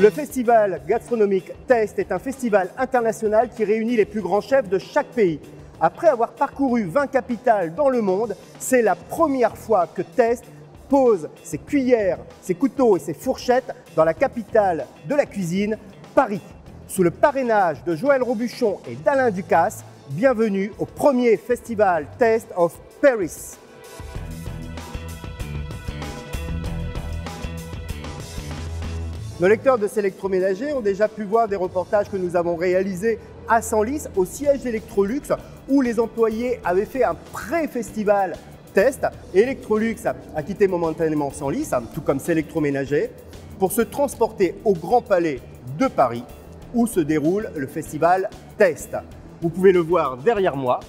Le festival gastronomique Taste est un festival international qui réunit les plus grands chefs de chaque pays. Après avoir parcouru 20 capitales dans le monde, c'est la première fois que Taste pose ses cuillères, ses couteaux et ses fourchettes dans la capitale de la cuisine, Paris. Sous le parrainage de Joël Robuchon et d'Alain Ducasse, bienvenue au premier festival Taste of Paris. Nos lecteurs de S'Électroménager ont déjà pu voir des reportages que nous avons réalisés à Senlis, au siège d'Electrolux, où les employés avaient fait un pré-festival test. Electrolux a quitté momentanément Senlis, tout comme S'Électroménager, pour se transporter au Grand Palais de Paris, où se déroule le festival Test. Vous pouvez le voir derrière moi.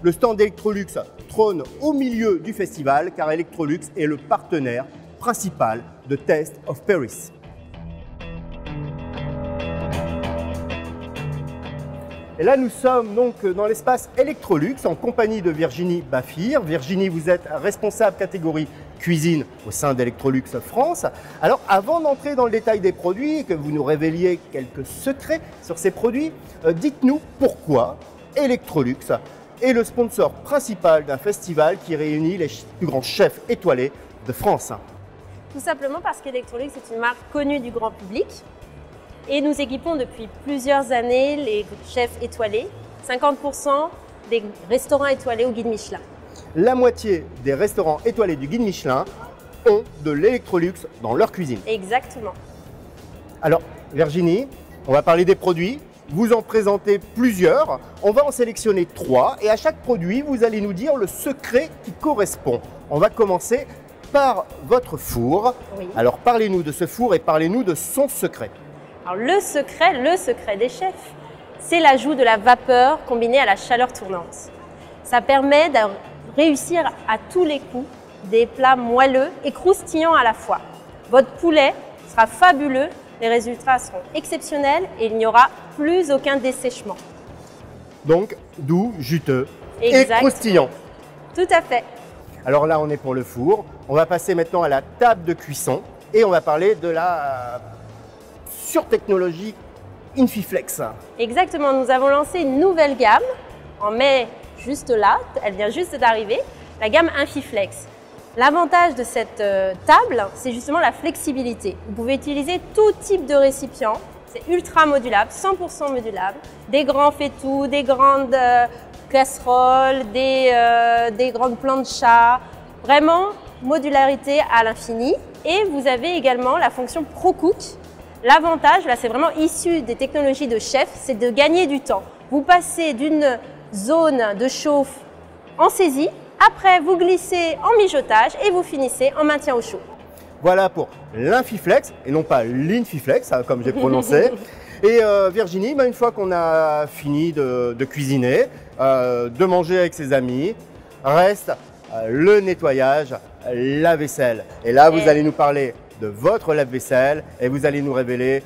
Le stand d'Electrolux trône au milieu du festival, car Electrolux est le partenaire principal de Taste of Paris. Et là, nous sommes donc dans l'espace Electrolux en compagnie de Virginie Baffir. Virginie, vous êtes responsable catégorie cuisine au sein d'Electrolux France. Alors, avant d'entrer dans le détail des produits et que vous nous révéliez quelques secrets sur ces produits, dites-nous pourquoi Electrolux est le sponsor principal d'un festival qui réunit les plus grands chefs étoilés de France. Tout simplement parce qu'Electrolux est une marque connue du grand public. Et nous équipons depuis plusieurs années les chefs étoilés, 50% des restaurants étoilés au guide Michelin. La moitié des restaurants étoilés du guide Michelin ont de l'Electrolux dans leur cuisine. Exactement. Alors Virginie, on va parler des produits. Vous en présentez plusieurs. On va en sélectionner 3 et à chaque produit, vous allez nous dire le secret qui correspond. On va commencer par votre four. Oui. Alors parlez-nous de ce four et parlez-nous de son secret. Alors le secret des chefs, c'est l'ajout de la vapeur combinée à la chaleur tournante. Ça permet de réussir à tous les coups des plats moelleux et croustillants à la fois. Votre poulet sera fabuleux, les résultats seront exceptionnels et il n'y aura plus aucun dessèchement. Donc doux, juteux Exact. et croustillant. Tout à fait. Alors là, on est pour le four. On va passer maintenant à la table de cuisson et on va parler de la surtechnologie Infiflex. Exactement, nous avons lancé une nouvelle gamme en mai, juste là, elle vient juste d'arriver, la gamme Infiflex. L'avantage de cette table, c'est justement la flexibilité. Vous pouvez utiliser tout type de récipient, c'est ultra modulable, 100% modulable, des grands faitous, des grandes casseroles, des grandes planchas, vraiment modularité à l'infini. Et vous avez également la fonction ProCook. L'avantage, là c'est vraiment issu des technologies de chef, c'est de gagner du temps. Vous passez d'une zone de chauffe en saisie, après vous glissez en mijotage et vous finissez en maintien au chaud. Voilà pour l'Infiflex et non pas l'Infiflex, comme j'ai prononcé. Et Virginie, une fois qu'on a fini de cuisiner, de manger avec ses amis, reste le nettoyage, la vaisselle. Et là, vous allez nous parler de votre lave-vaisselle et vous allez nous révéler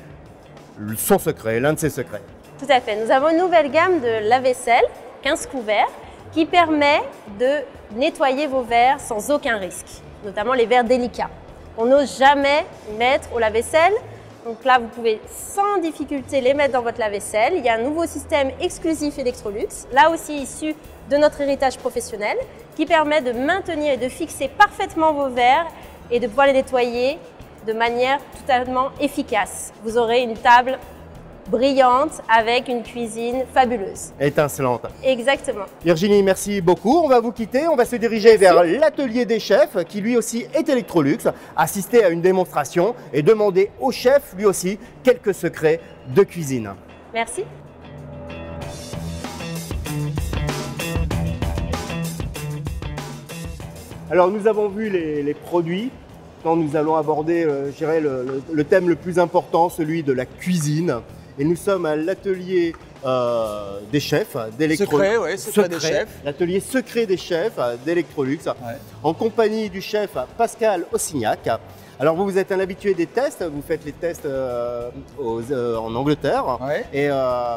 son secret, l'un de ses secrets. Tout à fait. Nous avons une nouvelle gamme de lave-vaisselle, 15 couverts, qui permet de nettoyer vos verres sans aucun risque, notamment les verres délicats. On n'ose jamais mettre au lave-vaisselle. Donc là, vous pouvez sans difficulté les mettre dans votre lave-vaisselle. Il y a un nouveau système exclusif Electrolux, là aussi issu de notre héritage professionnel, qui permet de maintenir et de fixer parfaitement vos verres et de pouvoir les nettoyer de manière totalement efficace. Vous aurez une table brillante avec une cuisine fabuleuse. Étincelante. Exactement. Virginie, merci beaucoup. On va vous quitter. On va se diriger vers l'atelier des chefs qui lui aussi est Electrolux, assister à une démonstration et demander au chef lui aussi quelques secrets de cuisine. Merci. Alors nous avons vu les produits. Quand nous allons aborder je dirais, le thème le plus important, celui de la cuisine. Et nous sommes à l'atelier des chefs d'Electrolux. Secret, oui, secret des chefs. L'atelier secret des chefs d'Electrolux, en compagnie du chef Pascal Ossignac. Alors vous êtes un habitué des tests, vous faites les tests en Angleterre, et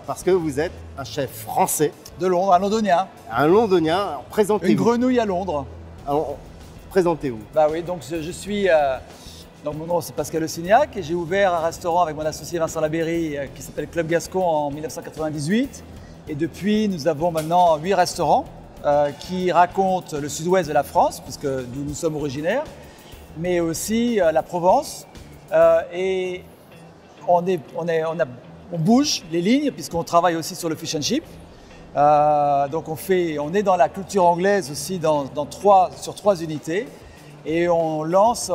parce que vous êtes un chef français. De Londres, un londonien. Un londonien, présentez-vous. Une grenouille à Londres. Présentez-vous. Bah oui, donc je suis Donc mon nom c'est Pascal Le Signac et j'ai ouvert un restaurant avec mon associé Vincent Labéry qui s'appelle Club Gascon en 1998. Et depuis, nous avons maintenant 8 restaurants qui racontent le sud-ouest de la France, puisque nous sommes originaires, mais aussi la Provence. Et on bouge les lignes, puisqu'on travaille aussi sur le fish and chip. Donc on est dans la culture anglaise aussi sur 3 unités. Et on lance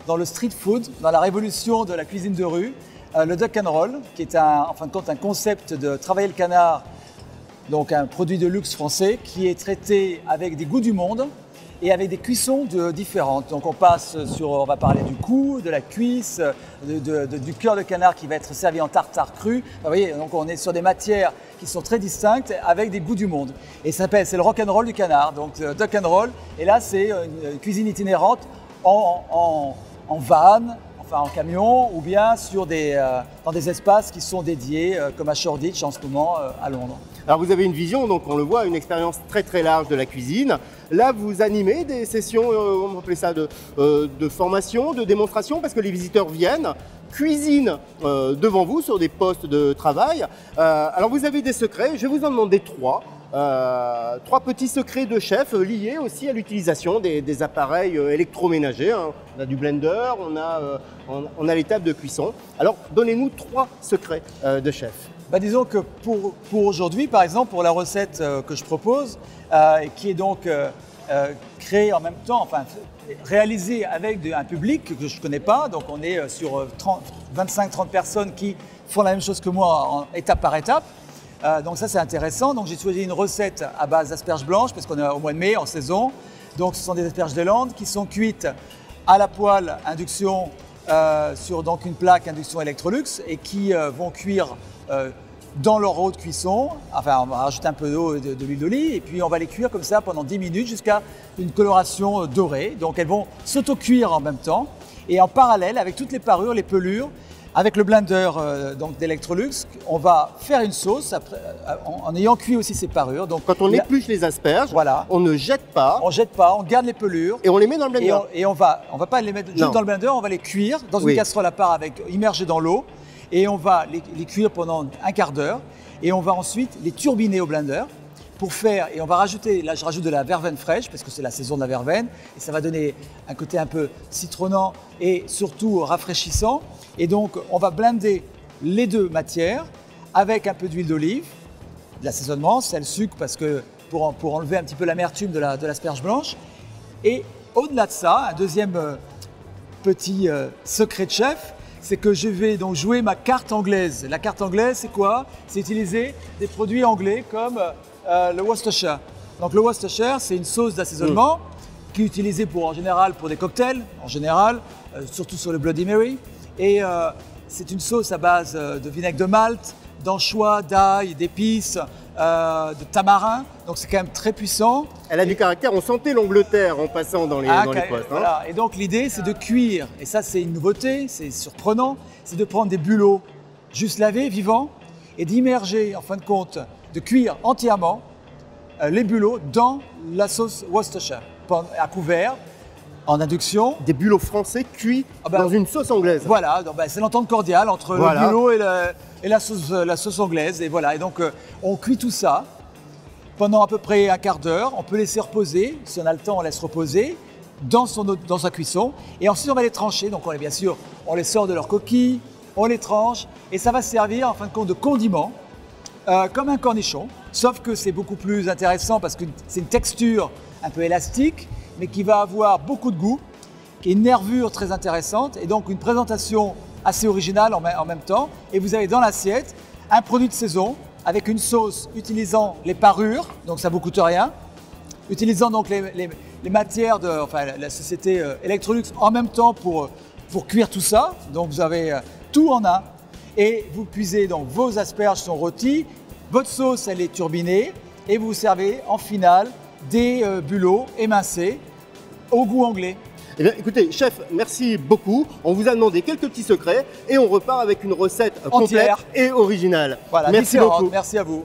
dans le street food, dans la révolution de la cuisine de rue, le duck and roll, qui est en fin de compte un concept de travailler le canard, donc un produit de luxe français qui est traité avec des goûts du monde et avec des cuissons différentes. Donc on va parler du cou, de la cuisse, du cœur de canard qui va être servi en tartare cru. Vous voyez, donc on est sur des matières qui sont très distinctes avec des goûts du monde. Et c'est le rock and roll du canard, donc duck and roll. Et là c'est une cuisine itinérante en van, enfin en camion, ou bien dans des espaces qui sont dédiés, comme à Shoreditch en ce moment à Londres. Alors vous avez une vision, donc on le voit, une expérience très très large de la cuisine. Là vous animez des sessions, on va appeler ça de formation, de démonstration, parce que les visiteurs viennent, cuisinent devant vous sur des postes de travail. Alors vous avez des secrets, je vais vous en demander 3. 3 petits secrets de chef liés aussi à l'utilisation des appareils électroménagers. Hein. On a du blender, on a l'étape de cuisson. Alors donnez-nous 3 secrets de chef. Disons que pour aujourd'hui, par exemple, pour la recette que je propose, qui est donc créée en même temps, enfin réalisée avec un public que je ne connais pas, donc on est sur 25-30 personnes qui font la même chose que moi étape par étape. Donc ça c'est intéressant. Donc j'ai choisi une recette à base d'asperges blanches parce qu'on est au mois de mai en saison. Donc ce sont des asperges des Landes qui sont cuites à la poêle induction sur donc une plaque induction Electrolux et qui vont cuire dans leur eau de cuisson. Enfin on va rajouter un peu d'eau et de l'huile d'olive et puis on va les cuire comme ça pendant 10 minutes jusqu'à une coloration dorée. Donc elles vont s'auto-cuire en même temps et en parallèle avec toutes les parures, les pelures. Avec le blender d'Electrolux, on va faire une sauce en ayant cuit aussi ces parures. Donc, quand on épluche les asperges, voilà. On ne jette pas. On ne jette pas, on garde les pelures. Et on les met dans le blender. Et on va pas les mettre juste dans le blender, on va les cuire dans une casserole à part immergée dans l'eau. Et on va les cuire pendant un quart d'heure. Et on va ensuite les turbiner au blender pour faire, et on va rajouter, là je rajoute de la verveine fraîche parce que c'est la saison de la verveine et ça va donner un côté un peu citronnant et surtout rafraîchissant. Et donc on va blender les 2 matières avec un peu d'huile d'olive, de l'assaisonnement, sel, sucre parce que pour enlever un petit peu l'amertume de l'asperge blanche. Et au-delà de ça, un deuxième petit secret de chef, c'est que je vais donc jouer ma carte anglaise. La carte anglaise, c'est quoi? C'est utiliser des produits anglais comme le Worcestershire. Donc le Worcestershire, c'est une sauce d'assaisonnement qui est utilisée en général pour des cocktails, en général, surtout sur le Bloody Mary. Et c'est une sauce à base de vinaigre de malt, d'anchois, d'ail, d'épices, de tamarin. Donc c'est quand même très puissant. Elle a du caractère, on sentait l'Angleterre en passant dans les postes. Voilà. Et donc l'idée c'est de cuire, et ça c'est une nouveauté, c'est surprenant, c'est de prendre des bulots juste lavés, vivants, et d'immerger en fin de compte, de cuire entièrement les bulots dans la sauce Worcestershire, à couvert, en induction. Des bulots français cuits dans une sauce anglaise. Voilà, c'est l'entente cordiale entre le bulot et la sauce anglaise. Et voilà, et donc on cuit tout ça pendant à peu près un quart d'heure. On peut laisser reposer, si on a le temps, on laisse reposer dans sa cuisson. Et ensuite on va les trancher, donc bien sûr on les sort de leur coquille, on les tranche et ça va servir en fin de compte de condiment. Comme un cornichon, sauf que c'est beaucoup plus intéressant parce que c'est une texture un peu élastique, mais qui va avoir beaucoup de goût, qui est une nervure très intéressante et donc une présentation assez originale en même temps. Et vous avez dans l'assiette un produit de saison avec une sauce utilisant les parures, donc ça ne vous coûte rien, utilisant donc les matières de la société Electrolux en même temps pour cuire tout ça. Donc vous avez tout en un. Et vous cuisez, donc vos asperges sont rôties, votre sauce elle est turbinée et vous servez en finale des bulots émincés au goût anglais. Eh bien, écoutez, chef, merci beaucoup. On vous a demandé quelques petits secrets et on repart avec une recette complète et originale. Voilà, merci beaucoup. Merci à vous.